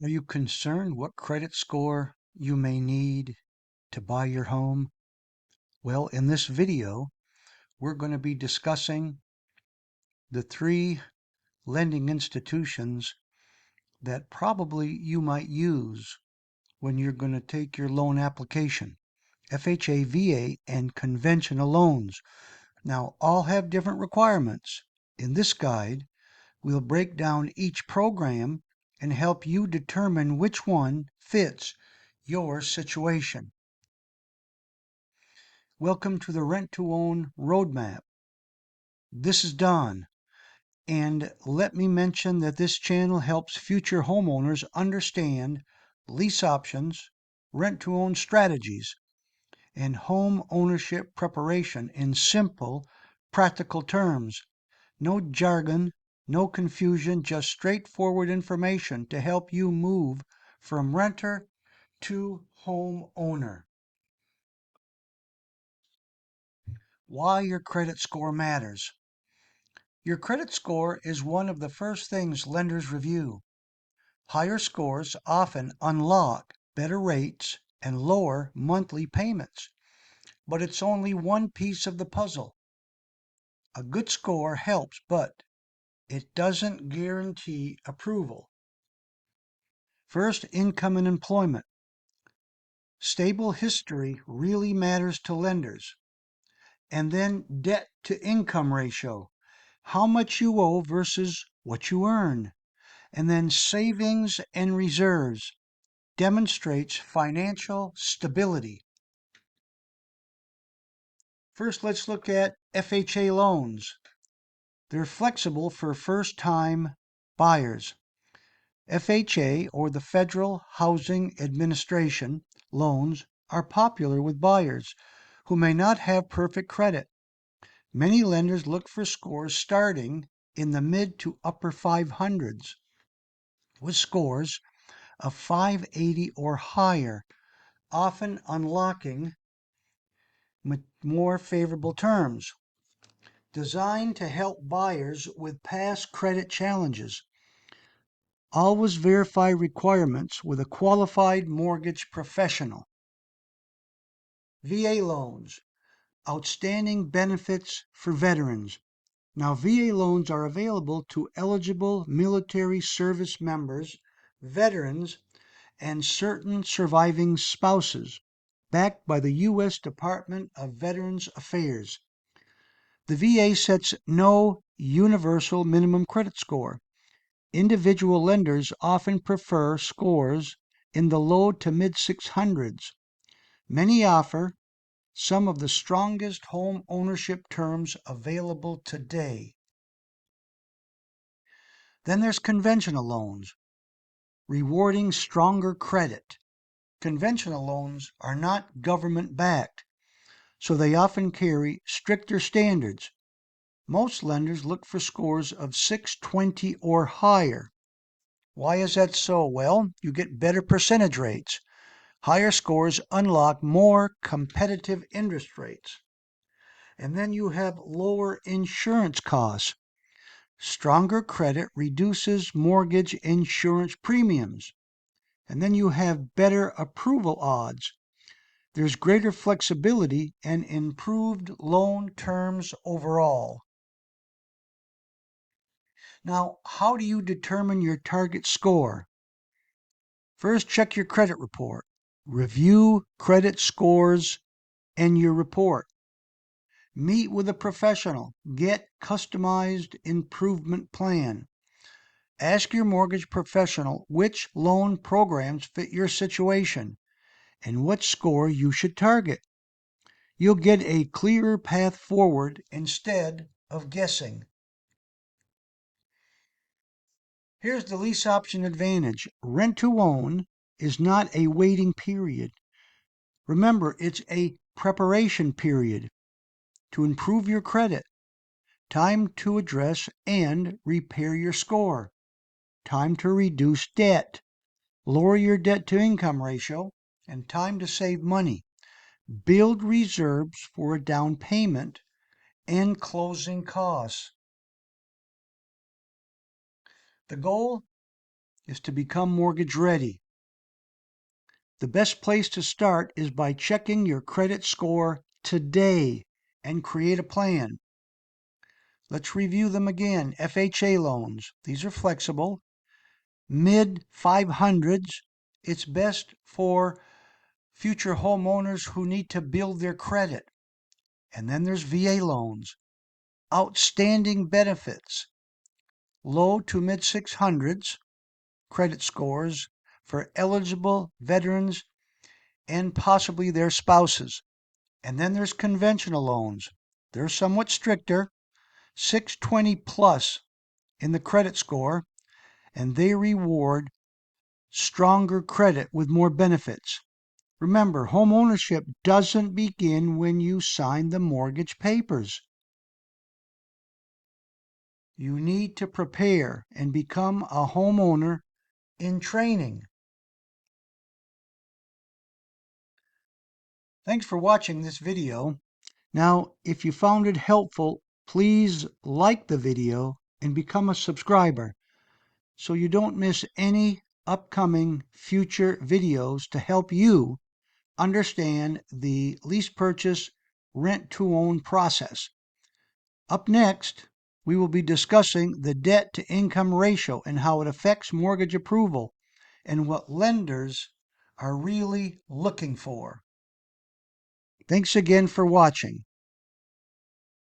Are you concerned what credit score you may need to buy your home? Well, in this video, we're going to be discussing the three lending institutions that probably you might use when you're going to take your loan application. FHA, VA, and conventional loans. Now, all have different requirements. In this guide, we'll break down each program and help you determine which one fits your situation. Welcome to the Rent to Own Roadmap. This is Don, and let me mention that this channel helps future homeowners understand lease options, rent to own strategies, and home ownership preparation in simple, practical terms. No jargon, no confusion, just straightforward information to help you move from renter to homeowner. Why your credit score matters. Your credit score is one of the first things lenders review. Higher scores often unlock better rates and lower monthly payments, but it's only one piece of the puzzle. A good score helps, but it doesn't guarantee approval. First, income and employment. Stable history really matters to lenders. And then debt to income ratio. How much you owe versus what you earn. And then savings and reserves demonstrates financial stability. First, let's look at FHA loans. They're flexible for first-time buyers. FHA, or the Federal Housing Administration, loans are popular with buyers who may not have perfect credit. Many lenders look for scores starting in the mid to upper 500s, with scores of 580 or higher, often unlocking more favorable terms. Designed to help buyers with past credit challenges. Always verify requirements with a qualified mortgage professional. VA loans, outstanding benefits for veterans. Now, VA loans are available to eligible military service members, veterans, and certain surviving spouses, backed by the U.S. Department of Veterans Affairs. The VA sets no universal minimum credit score. Individual lenders often prefer scores in the low to mid 600s. Many offer some of the strongest home ownership terms available today. Then there's conventional loans, rewarding stronger credit. Conventional loans are not government backed, so they often carry stricter standards. Most lenders look for scores of 620 or higher. Why is that so? Well, you get better percentage rates. Higher scores unlock more competitive interest rates. And then you have lower insurance costs. Stronger credit reduces mortgage insurance premiums. And then you have better approval odds. There's greater flexibility and improved loan terms overall. Now, how do you determine your target score? First, check your credit report. Review credit scores and your report. Meet with a professional. Get customized improvement plan. Ask your mortgage professional which loan programs fit your situation and what score you should target. You'll get a clearer path forward instead of guessing. Here's the lease option advantage. Rent to own is not a waiting period. Remember, it's a preparation period to improve your credit, time to address and repair your score, time to reduce debt, lower your debt to income ratio, and time to save money. Build reserves for a down payment and closing costs. The goal is to become mortgage ready. The best place to start is by checking your credit score today and create a plan. Let's review them again. FHA loans, these are flexible. Mid 500s, it's best for future homeowners who need to build their credit. And then there's VA loans, outstanding benefits, low to mid 600s credit scores for eligible veterans and possibly their spouses. And then there's conventional loans. They're somewhat stricter, 620 plus in the credit score, and they reward stronger credit with more benefits. Remember, home ownership doesn't begin when you sign the mortgage papers. You need to prepare and become a homeowner in training. Thanks for watching this video. Now, if you found it helpful, please like the video and become a subscriber so you don't miss any upcoming future videos to help you understand the lease purchase rent-to-own process. Up next, we will be discussing the debt-to-income ratio and how it affects mortgage approval and what lenders are really looking for. Thanks again for watching.